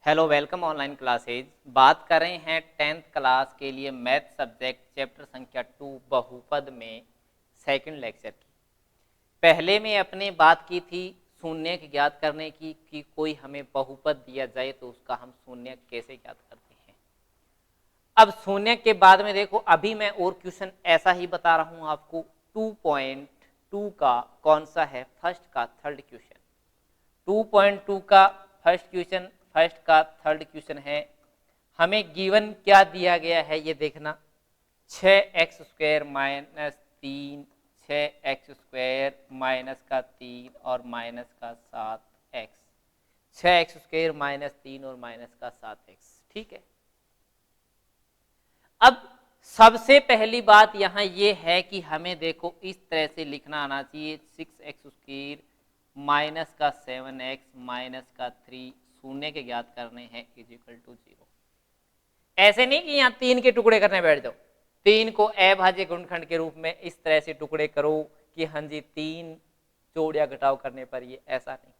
Hello welcome online classes. बात कर रहे हैं 10th क्लास के लिए मैथ सब्जेक्ट चैप्टर संख्या 2 बहुपद में सेकंड लेक्चर की। पहले में अपने बात की थी शून्य ज्ञात करने की कि कोई हमें बहुपद दिया जाए तो उसका हम शून्य कैसे ज्ञात करते हैं। अब शून्य के बाद में देखो, अभी मैं और क्वेश्चन ऐसा ही बता रहा हूं आपको। 2.2 का कौन सा है, फर्स्ट का थर्ड क्वेश्चन। 2.2 का फर्स्ट का थर्ड क्वेश्चन है। हमें गिवन क्या दिया गया है ये देखना, 6x² माइनस 3, 6x² माइनस का 3 और माइनस का 7x, 6x² माइनस 3 और माइनस का 7x। ठीक है। अब सबसे पहली बात यहाँ ये है कि हमें देखो इस तरह से लिखना आना चाहिए, 6x² माइनस का 7x माइनस का 3 शून्य के ज्ञात करने हैं इजिकल टू 0। ऐसे नहीं कि यहाँ 3 के टुकड़े करने बैठ जाओ, 3 को अभाज्य गुणनखंड के रूप में इस तरह से टुकड़े करो कि हाँ जी 3 जोड़ या घटाव करने पर ये, ऐसा नहीं।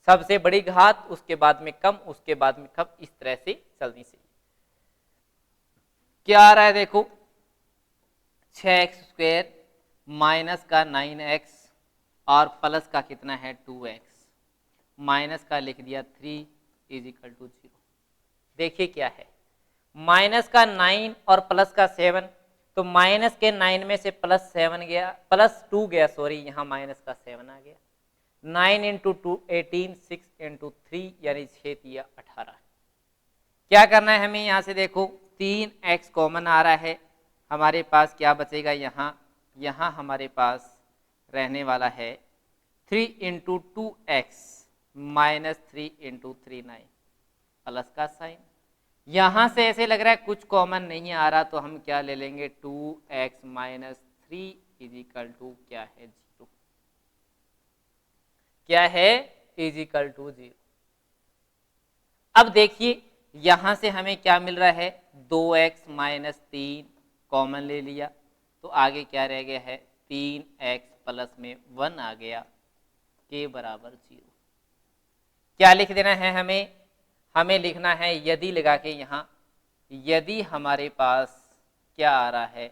सबसे बड़ी घात, उसके बाद में कम, उसके बाद में कम, इस तरह से चलनी चाहिए। क्या आ रहा है देखो, 6x² माइनस का 9x और प्लस का कितना है 2x, माइनस का लिख दिया 3 इजिकल टू 0। देखिए क्या है, माइनस का 9 और प्लस का 7, तो माइनस के 9 में से प्लस 7 गया, प्लस 2 गया, सॉरी, यहाँ माइनस का 7 आ गया। 9 इंटू 2 18, 6 इंटू 3 यानी 6 दिया 18। क्या करना है हमें, यहाँ से देखो 3x कॉमन आ रहा है, हमारे पास क्या बचेगा यहाँ, यहाँ हमारे पास रहने वाला है 3 into 2x minus 3 into 3 9, plus का साइन। यहां से ऐसे लग रहा है कुछ कॉमन नहीं आ रहा, तो हम क्या ले लेंगे, 2x माइनस 3 इजिकल टू क्या है 0। क्या है, इजिकल टू 0। अब देखिए यहां से हमें क्या मिल रहा है, 2x माइनस 3 कॉमन ले लिया, तो आगे क्या रह गया है, 3x प्लस में 1 आ गया, के बराबर 0। क्या लिख देना है हमें लिखना है यदि लगा के यहाँ, यदि हमारे पास क्या आ रहा है,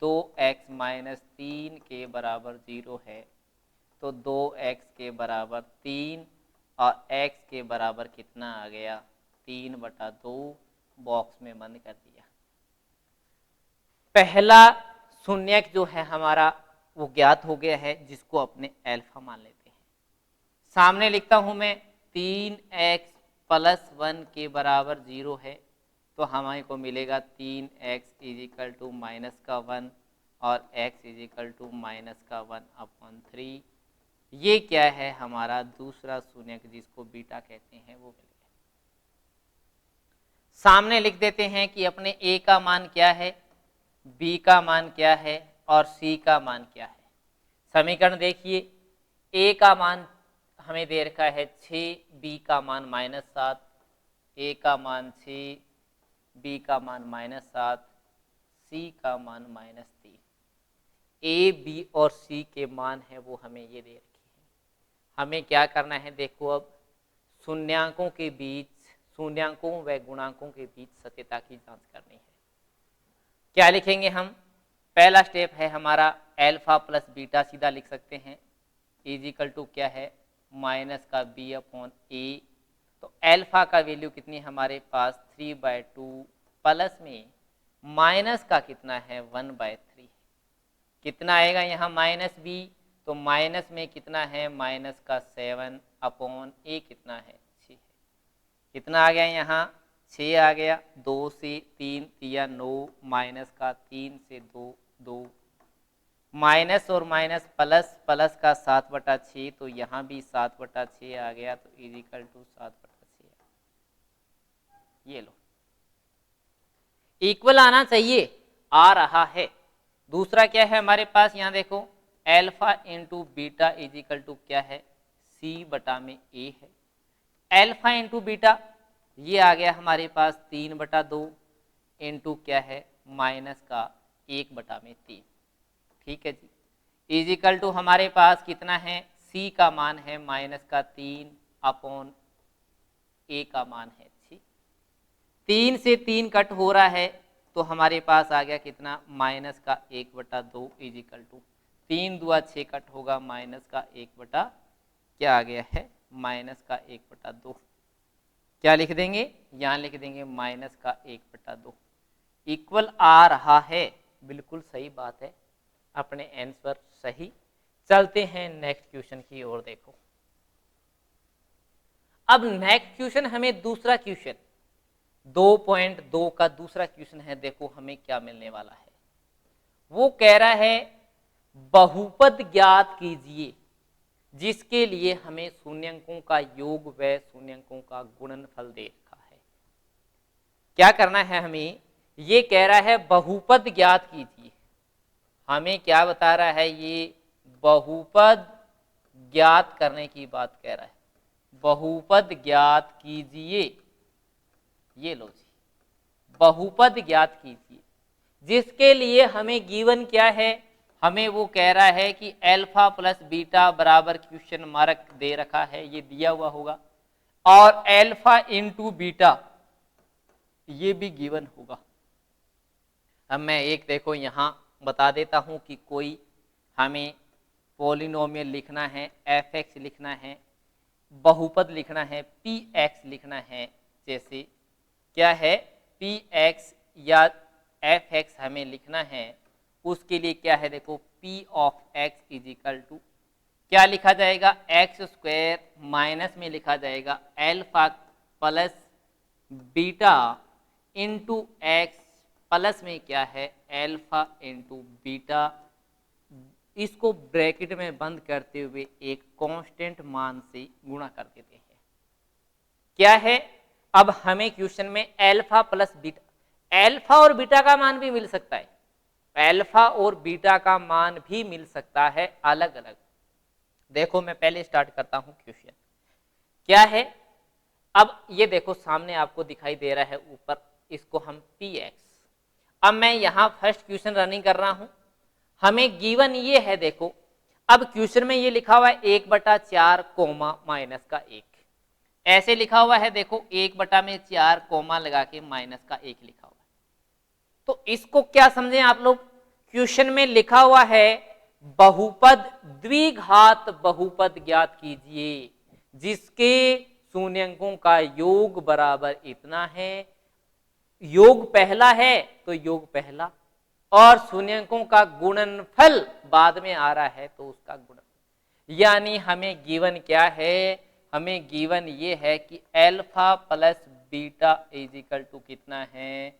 2x माइनस 3 के बराबर 0 है, तो 2x के बराबर 3 और x के बराबर कितना आ गया, 3/2, बॉक्स में बंद कर दिया। पहला शून्यक जो है हमारा वो ज्ञात हो गया है, जिसको अपने अल्फा मान लेते हैं। सामने लिखता हूं मैं, 3x प्लस 1 के बराबर 0 है, तो हमारे को मिलेगा 3x इजिकल टू माइनस का 1 और x इजिकल टू माइनस का 1/3। ये क्या है, हमारा दूसरा शून्यक, जिसको बीटा कहते हैं, वो मिल गया। सामने लिख देते हैं कि अपने a का मान क्या है, b का मान क्या है और c का मान क्या है। समीकरण देखिए, a का मान हमें दे रखा है 6, b का मान -7, a का मान 6, b का मान -7, c का मान -3। a, b और c के मान है वो हमें ये दे रखे हैं। हमें क्या करना है, देखो अब शून्यांकों के बीच, शून्यांकों व गुणांकों के बीच सत्यता की जांच करनी है। क्या लिखेंगे हम, पहला स्टेप है हमारा अल्फा प्लस बीटा, सीधा लिख सकते हैं, इजिकल टू क्या है, माइनस का b/a। तो अल्फा का वैल्यू कितनी हमारे पास 3/2, प्लस में माइनस का कितना है 1/3। कितना आएगा यहाँ -b, तो माइनस में कितना है, माइनस का 7/a कितना है 6 है। कितना आ गया यहाँ 6 आ गया, 2 से 3 या 9, माइनस का 3 से 2 2, माइनस और माइनस प्लस, प्लस का 7/6, तो यहाँ भी 7/6 आ गया, तो इजिकल टू 7/6। ये लो, इक्वल आना चाहिए, आ रहा है। दूसरा क्या है हमारे पास, यहाँ देखो alpha into beta is equal to क्या है, c/a है। अल्फा इंटू बीटा ये आ गया हमारे पास 3/2 इंटू क्या है, माइनस का 1/3। ठीक है जी, इजिकल टू हमारे पास कितना है, c का मान है -3/a ए का मान है 6। 3 से 3 कट हो रहा है तो हमारे पास आ गया कितना, माइनस का 1/2 इज इक्वल टू 3 दूआ 6 कट होगा, माइनस का 1 क्या आ गया है, माइनस का 1/2। क्या लिख देंगे, यहाँ लिख देंगे माइनस का 1/2 इक्वल आ रहा है। बिल्कुल सही बात है, अपने आंसर सही। चलते हैं नेक्स्ट क्वेश्चन की ओर। देखो अब नेक्स्ट क्वेश्चन हमें दूसरा क्वेश्चन 2.2 का दूसरा क्वेश्चन है। देखो हमें क्या मिलने वाला है, वो कह रहा है बहुपद ज्ञात कीजिए जिसके लिए हमें शून्यंकों का योग व शून्यंकों का गुणनफल दे रखा है। क्या करना है हमें, ये कह रहा है बहुपद ज्ञात कीजिए। हमें क्या बता रहा है, ये बहुपद ज्ञात करने की बात कह रहा है। बहुपद ज्ञात कीजिए, ये लो जी, बहुपद ज्ञात कीजिए जिसके लिए हमें गिवन क्या है, हमें वो कह रहा है कि अल्फा प्लस बीटा बराबर क्वेश्चन मार्क दे रखा है, ये दिया हुआ होगा, और अल्फा इंटू बीटा ये भी गिवन होगा। अब मैं एक देखो यहां बता देता हूं कि कोई हमें पॉलिनोमियल लिखना है, एफ एक्स लिखना है, बहुपद लिखना है, पी एक्स लिखना है, जैसे क्या है पी एक्स या एफ एक्स हमें लिखना है, उसके लिए क्या है, देखो P of X is equal to क्या लिखा जाएगा, एक्स स्क्वायर माइनस में लिखा जाएगा alpha plus beta into X plus में क्या है अल्फा इंटू बीटा, इसको ब्रैकेट में बंद करते हुए एक कांस्टेंट मान से गुणा कर देते हैं। क्या है, अब हमें क्वेश्चन में अल्फा प्लस बीटा, अल्फा और बीटा का मान भी मिल सकता है, अल्फा और बीटा का मान भी मिल सकता है अलग अलग। देखो मैं पहले स्टार्ट करता हूं क्वेश्चन। क्या है, अब ये देखो सामने आपको दिखाई दे रहा है ऊपर, इसको हम पी एक्स, अब मैं यहां फर्स्ट क्वेश्चन रनिंग कर रहा हूं, हमें गिवन ये है। देखो अब क्वेश्चन में ये लिखा हुआ है 1/4 कोमा माइनस का 1, ऐसे लिखा हुआ है। देखो 1/4 कोमा लगा के माइनस का 1 लिखा हुआ है, तो इसको क्या समझें आप लोग, क्वेश्चन में लिखा हुआ है बहुपद द्विघात बहुपद ज्ञात कीजिए जिसके शून्यंकों का योग बराबर इतना है, योग पहला है तो योग पहला, और शून्यंकों का गुणनफल बाद में आ रहा है तो उसका गुणन। यानी हमें गिवन क्या है, हमें गिवन ये है कि alpha plus beta is equal to कितना है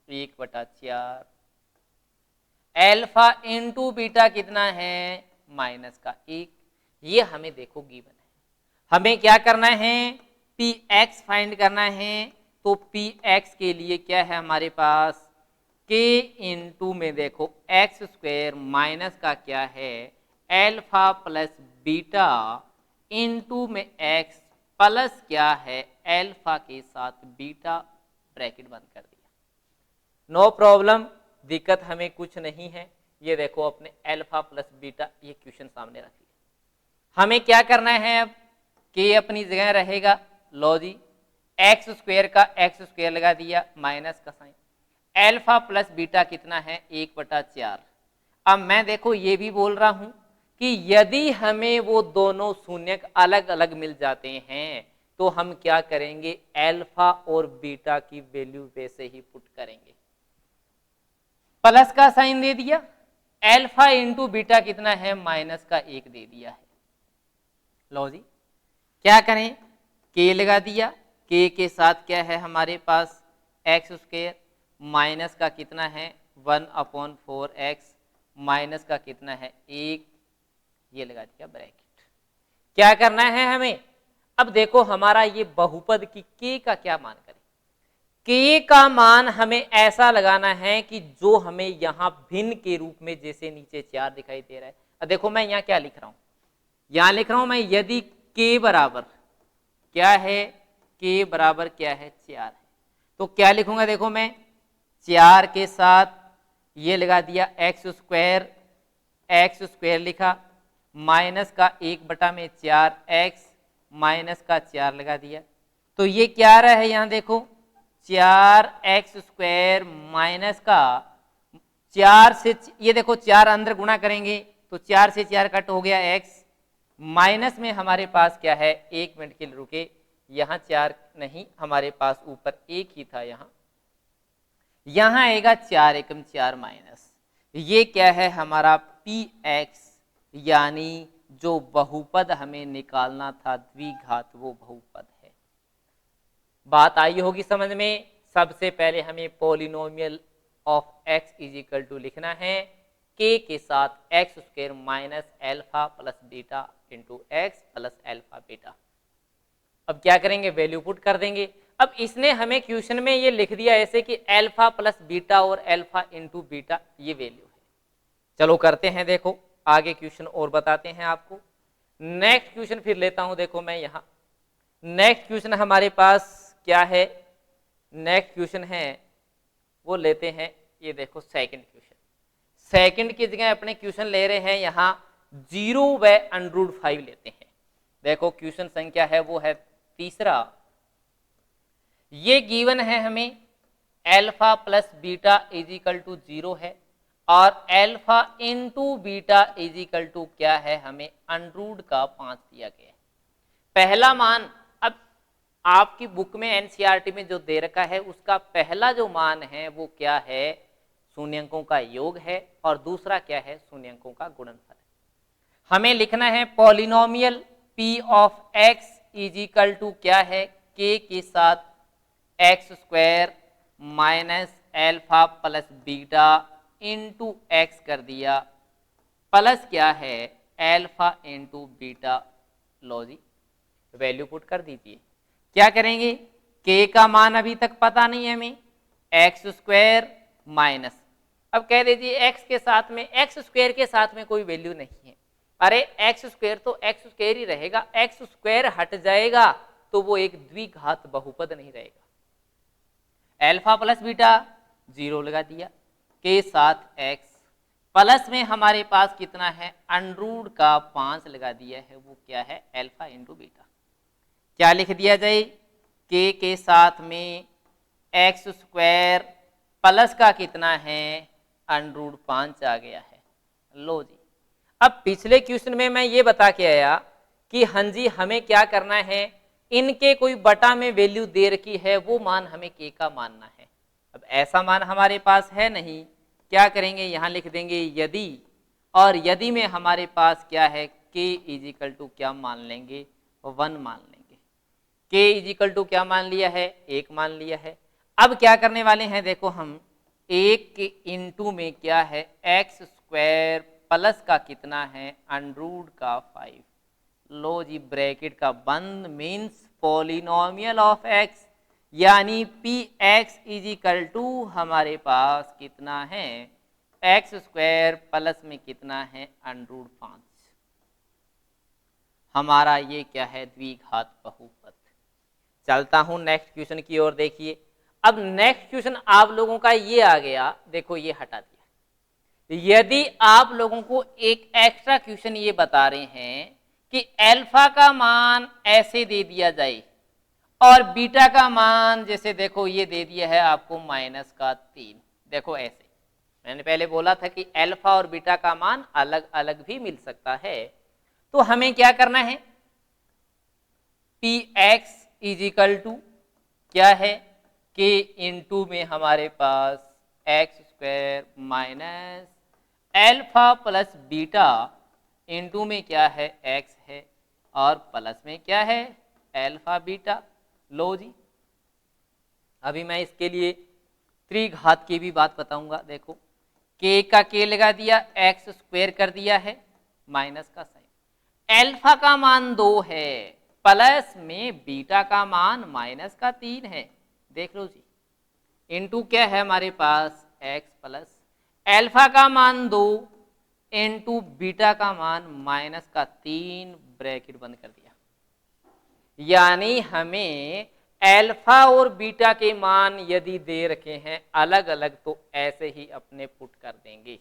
1/4, अल्फा इंटू बीटा कितना है माइनस का 1, ये हमें देखो गिवन है। हमें क्या करना है, पी एक्स फाइंड करना है, तो पी एक्स के लिए क्या है हमारे पास के इंटू में देखो एक्स स्क्वायर माइनस का क्या है अल्फा प्लस बीटा इंटू में एक्स प्लस क्या है अल्फा के साथ बीटा, ब्रैकेट बंद कर दिया। नो प्रॉब्लम, दिक्कत हमें कुछ नहीं है। ये देखो अपने अल्फा प्लस बीटा ये क्वेश्चन सामने रख लिया। हमें क्या करना है, अब के अपनी जगह रहेगा, लो जी एक्स स्क्वायर का एक्स स्क्वायर लगा दिया माइनस का साइन, अल्फा प्लस बीटा कितना है 1/4। अब मैं देखो ये भी बोल रहा हूं कि यदि हमें वो दोनों शून्यक अलग अलग मिल जाते हैं तो हम क्या करेंगे, अल्फा और बीटा की वैल्यू वैसे ही पुट करेंगे। प्लस का साइन दे दिया, अल्फा इंटू बीटा कितना है माइनस का 1 दे दिया है। लो जी क्या करें, के लगा दिया, के साथ क्या है हमारे पास एक्स स्क्वायर माइनस का कितना है 1/4x माइनस का कितना है 1, ये लगा दिया ब्रैकेट। क्या करना है हमें, अब देखो हमारा ये बहुपद की के का क्या मान करें, के का मान हमें ऐसा लगाना है कि जो हमें यहां भिन्न के रूप में, जैसे नीचे 4 दिखाई दे रहा है। अब देखो मैं यहां क्या लिख रहा हूं, यहां लिख रहा हूं मैं यदि के बराबर क्या है, के बराबर क्या है 4 है, तो क्या लिखूंगा, देखो मैं 4 के साथ ये लगा दिया एक्स स्क्वायर लिखा माइनस का 1/4 एक्स माइनस का 4 लगा दिया, तो ये क्या आ रहा है यहाँ देखो 4x² माइनस का 4 से ये देखो 4 अंदर गुणा करेंगे तो 4 से 4 कट हो गया x, माइनस में हमारे पास क्या है, 1 मिनट के लिए रुके, यहाँ 4 नहीं, हमारे पास ऊपर 1 ही था, यहाँ आएगा 4 एकम 4 माइनस, ये क्या है हमारा px, यानी जो बहुपद हमें निकालना था द्विघात वो बहुपद है। बात आई होगी समझ में। सबसे पहले हमें polynomial of x is equal to लिखना है k के साथ x² minus alpha plus beta into X plus alpha beta. अब क्या करेंगे, वैल्यू पुट कर देंगे। अब इसने हमें क्वेश्चन में ये लिख दिया ऐसे कि एल्फा प्लस बीटा और एल्फा इंटू बीटा ये वैल्यू है। चलो करते हैं, देखो आगे क्वेश्चन और बताते हैं आपको। नेक्स्ट क्वेश्चन फिर लेता हूं, देखो मैं यहाँ नेक्स्ट क्वेश्चन हमारे पास क्या है, नेक्स्ट क्वेश्चन है वो लेते हैं, ये देखो सेकंड क्वेश्चन। सेकंड की जगह अपने क्वेश्चन ले रहे हैं यहाँ 0/√5 लेते हैं। देखो क्वेश्चन संख्या है वो है तीसरा। ये गिवन है हमें alpha plus beta is equal to 0 है और alpha into beta is equal to क्या है, हमें √5 दिया गया है। पहला मान, अब आपकी बुक में एनसीईआरटी में जो दे रखा है उसका पहला जो मान है वो क्या है, शून्यंकों का योग है, और दूसरा क्या है, शून्यंकों का गुणनफल है। हमें लिखना है polynomial p of x is equal to क्या है, k के साथ x² minus alpha plus beta into X कर दिया, प्लस क्या है एल्फा इंटू बीटा। लो जी वैल्यू पुट कर दीजिए। क्या करेंगे, k का मान अभी तक पता नहीं है हमें, x² माइनस, अब कह दीजिए x के साथ में, x² के साथ में कोई वैल्यू नहीं है, अरे x² तो x² ही रहेगा, x² हट जाएगा तो वो एक द्विघात बहुपद नहीं रहेगा। एल्फा प्लस बीटा 0 लगा दिया, के साथ x प्लस में हमारे पास कितना है, √5 लगा दिया है, वो क्या है एल्फा इंटू बीटा। क्या लिख दिया जाए, k के साथ में x² प्लस का कितना है √5 आ गया है। लो जी, अब पिछले क्वेश्चन में मैं ये बता के आया कि हाँ जी हमें क्या करना है, इनके कोई बटा में वैल्यू दे रखी है, वो मान हमें k का मानना है। अब ऐसा मान हमारे पास है नहीं, क्या करेंगे, यहाँ लिख देंगे यदि, और यदि में हमारे पास क्या है k इज इक्वल टू क्या मान लेंगे, 1 मान लेंगे। k इज इक्वल टू क्या मान लिया है, 1 मान लिया है। अब क्या करने वाले हैं, देखो हम 1 के इंटू में क्या है x² प्लस का कितना है √5। लो जी ब्रैकेट का बंद, मीन्स पॉलिनोमियल ऑफ x, यानी px इज इक्वल टू हमारे पास कितना है x² प्लस में कितना है √5। हमारा ये क्या है, द्विघात बहुपद। चलता हूं नेक्स्ट क्वेश्चन की ओर। देखिए अब नेक्स्ट क्वेश्चन आप लोगों का ये आ गया, देखो ये हटा दिया। यदि आप लोगों को एक एक्स्ट्रा क्वेश्चन ये बता रहे हैं कि एल्फा का मान ऐसे दे दिया जाए और बीटा का मान जैसे देखो ये दे दिया है आपको -3, देखो ऐसे मैंने पहले बोला था कि एल्फा और बीटा का मान अलग अलग भी मिल सकता है। तो हमें क्या करना है, px इज इक्वल टू क्या है, k इंटू में हमारे पास x² minus alpha plus beta into में क्या है x है, और प्लस में क्या है एल्फा बीटा। लो जी अभी मैं इसके लिए त्रिघात की भी बात बताऊंगा। देखो k का k लगा दिया, x² कर दिया है, माइनस का साइन, एल्फा का मान 2 है, प्लस में बीटा का मान -3 है, देख लो जी, इंटू क्या है हमारे पास x प्लस एल्फा का मान 2 इंटू बीटा का मान -3, ब्रैकेट बंद कर दिया। यानी हमें एल्फा और बीटा के मान यदि दे रखे हैं अलग अलग तो ऐसे ही अपने पुट कर देंगे।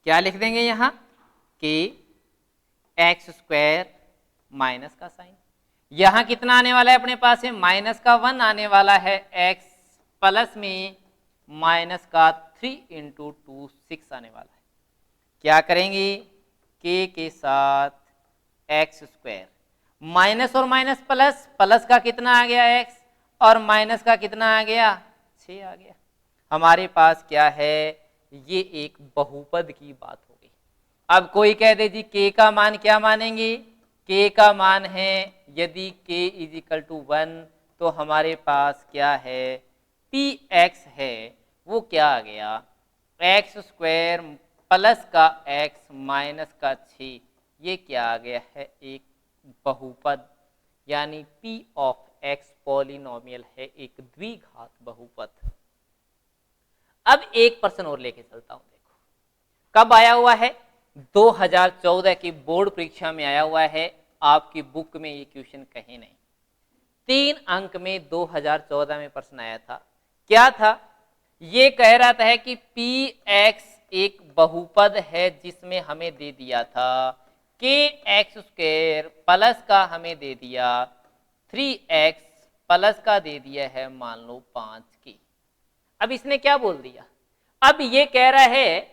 क्या लिख देंगे यहाँ कि x² माइनस का साइन, यहां कितना आने वाला है अपने पास है माइनस का 1 आने वाला है, x प्लस में माइनस का 3 इंटू 2 6 आने वाला है। क्या करेंगे k के साथ एक्स स्क्वायर, माइनस और माइनस प्लस, प्लस का कितना आ गया x और माइनस का कितना आ गया 6 आ गया। हमारे पास क्या है, ये एक बहुपद की बात हो गई। अब कोई कह दे जी k का मान क्या मानेंगे, k का मान है यदि k इज इक्वल टू 1 तो हमारे पास क्या है px है, वो क्या आ गया एक्स स्क्वायर प्लस का x माइनस का 6, ये क्या आ गया है एक बहुपद, यानी p ऑफ x पॉलिनोमियल है, एक द्विघात बहुपद। अब एक प्रश्न और लेके चलता हूं, देखो कब आया हुआ है 2014 की बोर्ड परीक्षा में आया हुआ है, आपकी बुक में ये क्वेश्चन कहीं नहीं। 3 अंक में 2014 में प्रश्न आया था। क्या था, ये कह रहा था कि px एक बहुपद है जिसमें हमें दे दिया था kx स्क्वायर प्लस का हमें दे दिया 3x प्लस का दे दिया है मान लो 5 की। अब इसने क्या बोल दिया, अब ये कह रहा है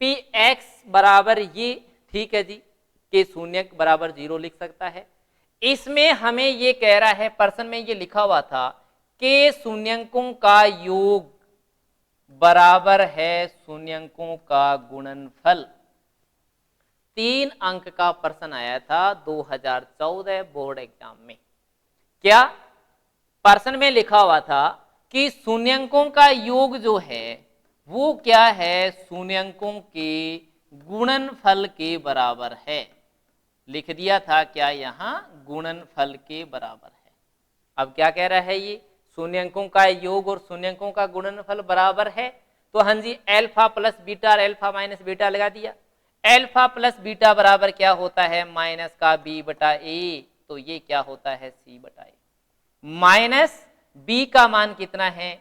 px बराबर ये, ठीक है जी, के शून्य बराबर 0 लिख सकता है। इसमें हमें ये कह रहा है, प्रश्न में ये लिखा हुआ था के शून्यंकों का योग बराबर है शून्यंकों का गुणनफल। 3 अंक का प्रश्न आया था 2014 बोर्ड एग्जाम में। क्या प्रश्न में लिखा हुआ था कि शून्यंकों का योग जो है वो क्या है, शून्यंकों के गुणनफल के बराबर है। लिख दिया था क्या यहां गुणनफल के बराबर है। अब क्या कह रहा है, ये शून्यंकों का योग और शून्यंकों का गुणनफल बराबर है, तो हाँ जी अल्फा प्लस बीटा और अल्फा माइनस बीटा लगा दिया। अल्फा प्लस बीटा बराबर क्या होता है माइनस का बी बटा ए, तो ये क्या होता है सी बटा ए। माइनस बी का मान कितना है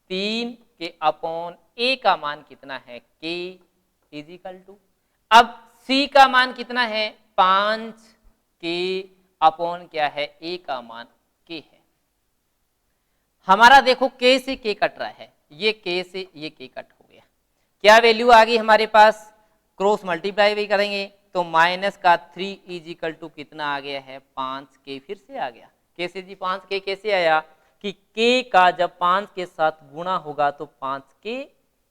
3 के अपॉन ए का मान कितना है के इजिकल टू, अब सी का मान कितना है 5 के अपॉन क्या है ए का मान के है। हमारा देखो के से के कट रहा है, ये के से ये के कट हो गया। क्या वैल्यू आ गई हमारे पास, क्रॉस मल्टीप्लाई भी करेंगे तो माइनस का 3 इजिकल टू कितना आ गया है 5 के, फिर से आ गया कैसे जी 5 के कैसे आया कि के का जब 5 के साथ गुणा होगा तो 5 के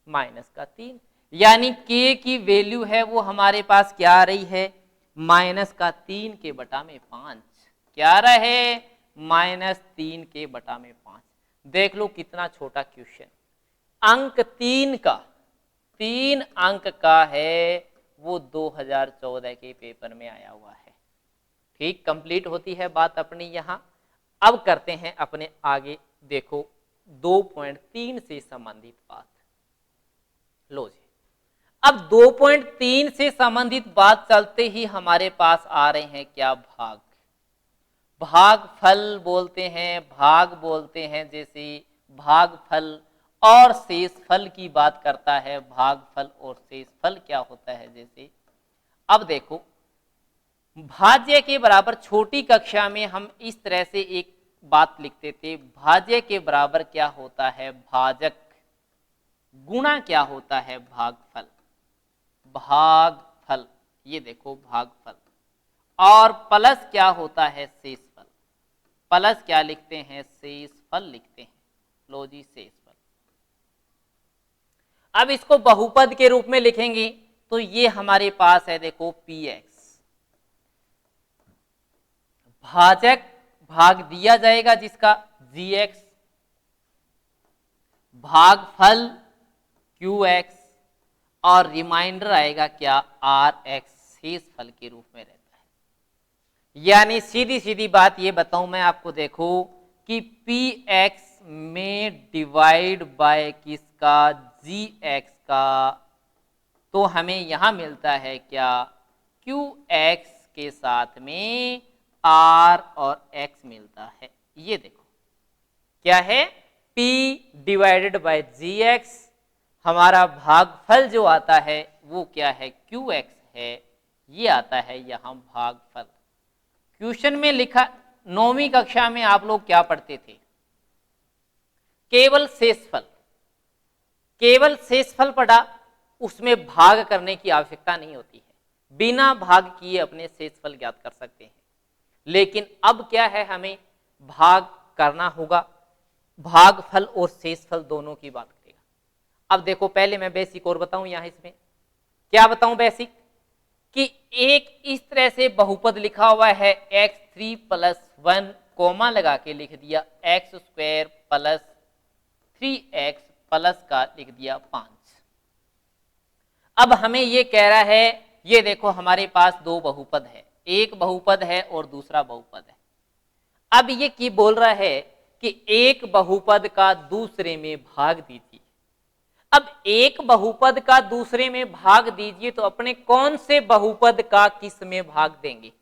माइनस का 3, यानी के की वैल्यू है वो हमारे पास क्या आ रही है माइनस का 3 के बटा में 5, क्या आ रहा है माइनस 3 के बटा में 5। देख लो कितना छोटा क्वेश्चन, अंक 3 का 3 अंक का है, वो 2014 के पेपर में आया हुआ है। ठीक, कंप्लीट होती है बात अपनी यहां। अब करते हैं अपने आगे, देखो 2.3 से संबंधित बात। लो जी, अब 2.3 से संबंधित बात चलते ही हमारे पास आ रहे हैं क्या भाग, भागफल बोलते हैं, भाग बोलते हैं, जैसे भागफल और शेषफल की बात करता है। भागफल और शेषफल क्या होता है, जैसे अब देखो भाज्य के बराबर, छोटी कक्षा में हम इस तरह से एक बात लिखते थे, भाज्य के बराबर क्या होता है भाजक, गुणा क्या होता है भागफल, भागफल ये देखो भागफल, और प्लस क्या होता है शेषफल, प्लस क्या लिखते हैं शेषफल लिखते हैं। लो जी शेषफल, अब इसको बहुपद के रूप में लिखेंगे तो ये हमारे पास है देखो px, भाजक भाग दिया जाएगा जिसका gx, भागफल qx, और रिमाइंडर आएगा क्या rx, शेषफल के रूप में रहता है। यानी सीधी सीधी बात ये बताऊं मैं आपको, देखो कि px में डिवाइड बाय किसका gx का, तो हमें यहां मिलता है क्या qx के साथ में r और x मिलता है। ये देखो क्या है p डिवाइडेड बाय gx, हमारा भागफल जो आता है वो क्या है qx है, ये आता है यहां भागफल। क्वेश्चन में लिखा 9वीं कक्षा में आप लोग क्या पढ़ते थे? केवल शेषफल, केवल शेषफल पढ़ा, उसमें भाग करने की आवश्यकता नहीं होती है, बिना भाग किए अपने शेषफल ज्ञात कर सकते हैं। लेकिन अब क्या है, हमें भाग करना होगा, भागफल और शेषफल दोनों की बात करेगा। अब देखो पहले मैं बेसिक और बताऊं, यहां इसमें क्या बताऊं बेसिक, कि एक इस तरह से बहुपद लिखा हुआ है x3 + 1 कोमा लगा के लिख दिया x² + 3x प्लस का लिख दिया 5। अब हमें ये कह रहा है, ये देखो हमारे पास दो बहुपद है, एक बहुपद है और दूसरा बहुपद है। अब ये की बोल रहा है कि एक बहुपद का दूसरे में भाग दीजिए। अब एक बहुपद का दूसरे में भाग दीजिए तो अपने कौन से बहुपद का किस में भाग देंगे?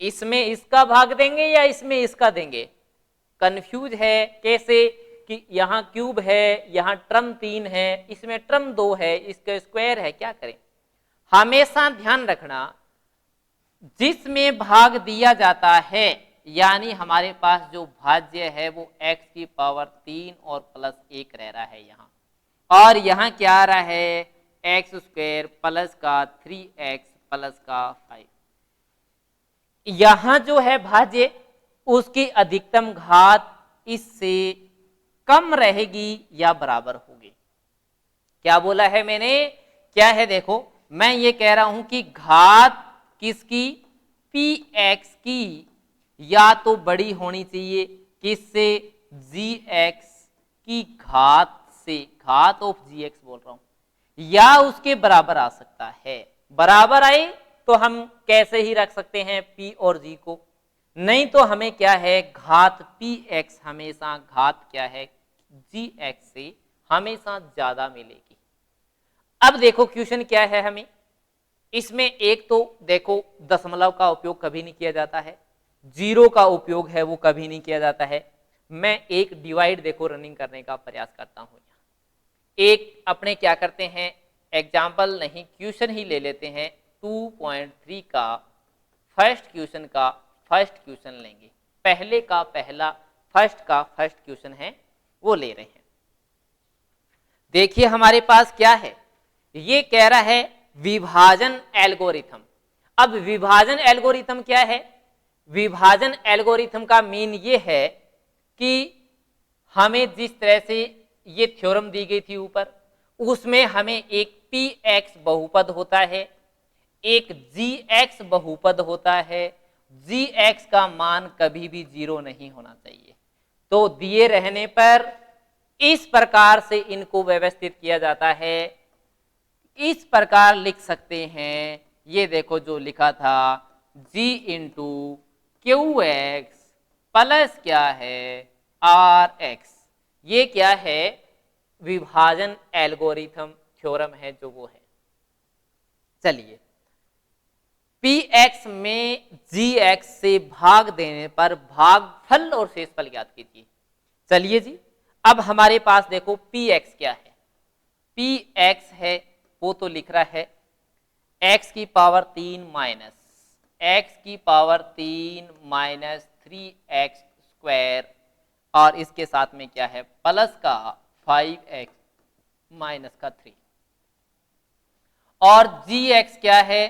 इसमें इसका भाग देंगे या इसमें इसका देंगे? कंफ्यूज है कैसे, कि यहाँ क्यूब है, यहाँ ट्रम 3 है, इसमें ट्रम 2 है, इसका स्क्वायर है, क्या करें? हमेशा ध्यान रखना, जिसमें भाग दिया जाता है यानी हमारे पास जो भाज्य है वो x³ और +1 रह रहा है यहाँ, और यहाँ क्या आ रहा है x² प्लस का 3x प्लस का 5। यहाँ जो है भाज्य उसकी अधिकतम घात इससे कम रहेगी या बराबर होगी। क्या बोला है मैंने, क्या है देखो, मैं ये कह रहा हूं कि घात किसकी, px की या तो बड़ी होनी चाहिए, किससे, gx की घात से, घात ऑफ gx बोल रहा हूं, या उसके बराबर आ सकता है। बराबर आए तो हम कैसे ही रख सकते हैं p और g को, नहीं तो हमें क्या है, घात px हमेशा घात क्या है gx से हमेशा ज्यादा मिलेगी। अब देखो क्वेश्चन क्या है, हमें इसमें एक तो देखो दशमलव का उपयोग कभी नहीं किया जाता है, जीरो का उपयोग है वो कभी नहीं किया जाता है। मैं एक डिवाइड देखो रनिंग करने का प्रयास करता हूं। एक अपने क्या करते हैं, एग्जाम्पल नहीं क्वेश्चन ही ले लेते हैं, 2.3 का फर्स्ट क्वेश्चन लेंगे, पहले का पहला फर्स्ट का फर्स्ट क्वेश्चन है वो ले रहे हैं। देखिए हमारे पास क्या है, ये कह रहा है विभाजन एल्गोरिथम। अब विभाजन एल्गोरिथम क्या है, विभाजन एल्गोरिथम का मीन ये है कि हमें जिस तरह से ये थ्योरम दी गई थी ऊपर, उसमें हमें एक px बहुपद होता है, एक gx बहुपद होता है, gx का मान कभी भी 0 नहीं होना चाहिए। तो दिए रहने पर इस प्रकार से इनको व्यवस्थित किया जाता है, इस प्रकार लिख सकते हैं। ये देखो जो लिखा था g × qx प्लस क्या है rx, ये क्या है विभाजन एल्गोरिथम थ्योरम है जो वो है। चलिए px में gx से भाग देने पर भागफल और शेषफल ज्ञात कीजिए। चलिए जी, अब हमारे पास देखो px क्या है, px है वो तो लिख रहा है x³ minus x³ minus 3x² और इसके साथ में क्या है प्लस का 5x माइनस का 3, और gx क्या है,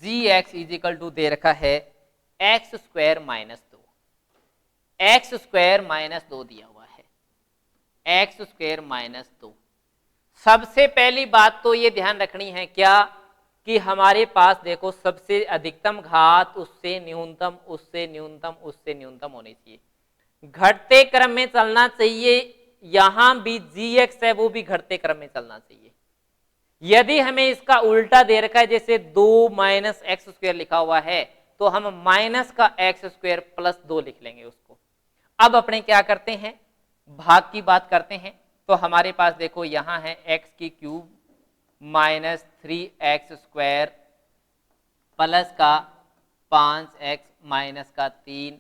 gx इजिकल दे रखा है x² माइनस 2, x² माइनस 2 दिया हुआ है, x² माइनस 2। सबसे पहली बात तो ये ध्यान रखनी है क्या, कि हमारे पास देखो सबसे अधिकतम घात उससे न्यूनतम उससे न्यूनतम उससे न्यूनतम होनी चाहिए, घटते क्रम में चलना चाहिए। यहां भी gx है वो भी घटते क्रम में चलना चाहिए। यदि हमें इसका उल्टा दे रखा है, जैसे 2 माइनस x² लिखा हुआ है, तो हम माइनस का x² प्लस 2 लिख लेंगे उसको। अब अपने क्या करते हैं, भाग की बात करते हैं। तो हमारे पास देखो यहां है x³ माइनस 3x² प्लस का 5x माइनस का 3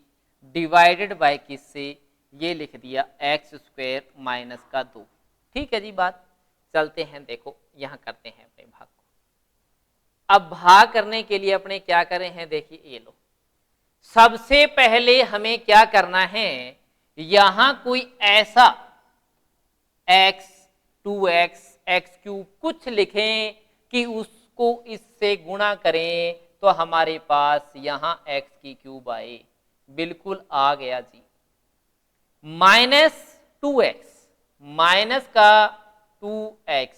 डिवाइडेड बाय किससे, ये लिख दिया x² माइनस का 2। ठीक है जी बात, चलते हैं देखो यहां करते हैं अपने भाग को। अब भाग करने के लिए अपने क्या करें हैं, देखिए ये लो सबसे पहले हमें क्या करना है, यहां कोई ऐसा x 2x x³ कुछ लिखें कि उसको इससे गुणा करें तो हमारे पास यहां x³ आए। बिल्कुल आ गया जी। -2x, माइनस का 2x,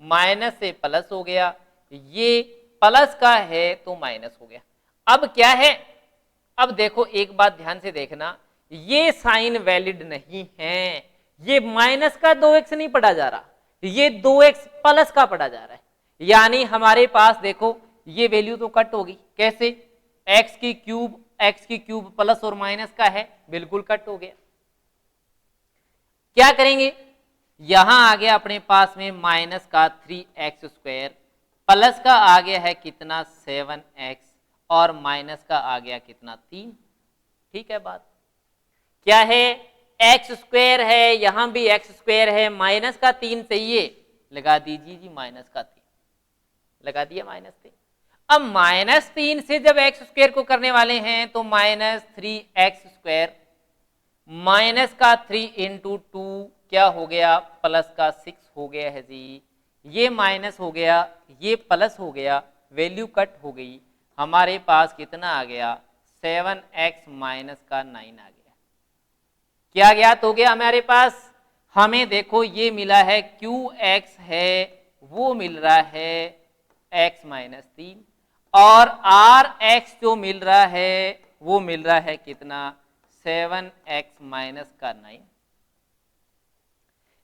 माइनस से प्लस हो गया, ये प्लस का है तो माइनस हो गया। अब क्या है, अब देखो एक बात ध्यान से देखना, ये साइन वैलिड नहीं है, ये माइनस का 2x नहीं पढ़ा जा रहा, ये 2x प्लस का पढ़ा जा रहा है। यानी हमारे पास देखो ये वैल्यू तो कट होगी। कैसे, x³ प्लस और माइनस का है, बिल्कुल कट हो गया। क्या करेंगे, यहां आ गया अपने पास में माइनस का 3x², प्लस का आ गया है कितना 7x, और माइनस का आ गया कितना 3। ठीक है बात, क्या है, x² है, यहां भी x² है, माइनस का 3 चाहिए, लगा दीजिए जी माइनस का 3, लगा दिया -3। अब -3 से जब x² को करने वाले हैं तो -3x², माइनस का 3 इंटू 2 क्या हो गया, प्लस का 6 हो गया है जी। ये माइनस हो गया, ये प्लस हो गया, वैल्यू कट हो गई, हमारे पास कितना आ गया 7x माइनस का 9 आ गया। क्या ज्ञात हो गया हमारे पास, हमें देखो ये मिला है qx है, वो मिल रहा है x -3, और rx जो मिल रहा है वो मिल रहा है कितना 7x माइनस का 9।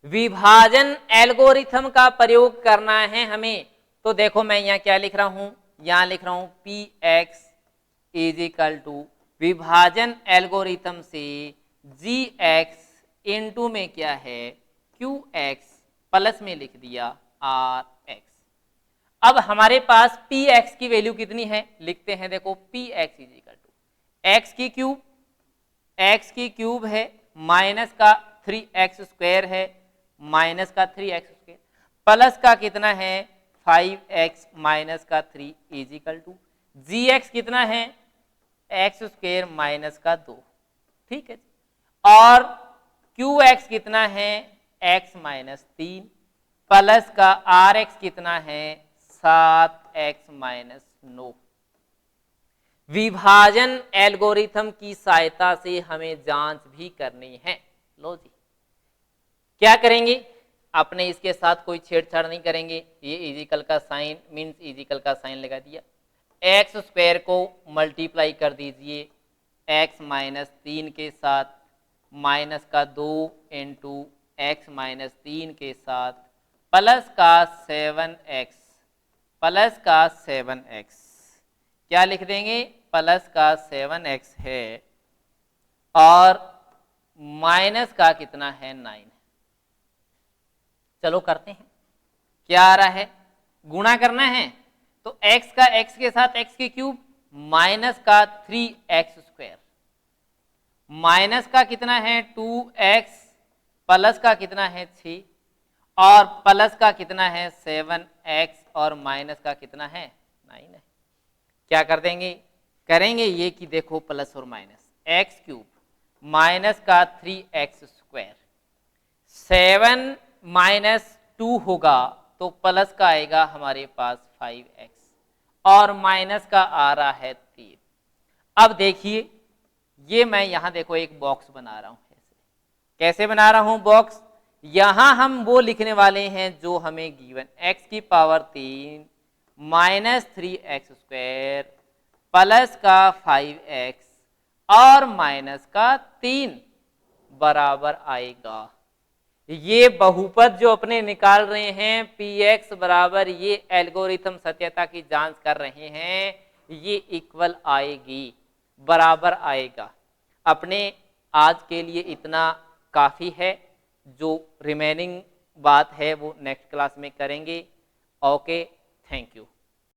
विभाजन एल्गोरिथम का प्रयोग करना है हमें, तो देखो मैं यहाँ क्या लिख रहा हूं, यहाँ लिख रहा हूं px = विभाजन एल्गोरिथम से gx इंटू में क्या है qx, प्लस में लिख दिया rx। अब हमारे पास px की वैल्यू कितनी है, लिखते हैं, देखो px = x³ है, माइनस का 3x² है, माइनस का 3x², प्लस का कितना है 5x माइनस का 3 = gx कितना है x² माइनस का 2। ठीक है, और qx कितना है x -3, प्लस का rx कितना है 7x -9। विभाजन एल्गोरिथम की सहायता से हमें जांच भी करनी है। लो जी, क्या करेंगे, अपने इसके साथ कोई छेड़छाड़ नहीं करेंगे, ये इजिकल का साइन मीन्स इजिकल का साइन लगा दिया, x² को मल्टीप्लाई कर दीजिए x -3 के साथ, माइनस का 2 इंटू x -3 के साथ, प्लस का 7x, प्लस का 7x, क्या लिख देंगे, प्लस का 7x है, और माइनस का कितना है 9। चलो करते हैं, क्या आ रहा है, गुणा करना है, तो x का x के साथ x³ माइनस का 3x², माइनस का कितना है 2x, प्लस का कितना है 6, और प्लस का कितना है 7x, और माइनस का कितना है 9 है। क्या कर देंगे, करेंगे ये कि देखो प्लस और माइनस, x³ माइनस का 3x², 7 -2 होगा तो प्लस का आएगा हमारे पास 5x, और माइनस का आ रहा है 3। अब देखिए ये मैं यहां देखो एक बॉक्स बना रहा हूं, कैसे बना रहा हूं बॉक्स, यहां हम वो लिखने वाले हैं जो हमें गिवन, x³ -3x² प्लस का 5x और माइनस का 3 बराबर आएगा। ये बहुपद जो अपने निकाल रहे हैं px बराबर, ये एल्गोरिथम सत्यता की जांच कर रहे हैं, ये इक्वल आएगी, बराबर आएगा। अपने आज के लिए इतना काफ़ी है, जो रिमेनिंग बात है वो नेक्स्ट क्लास में करेंगे। Okay, thank you.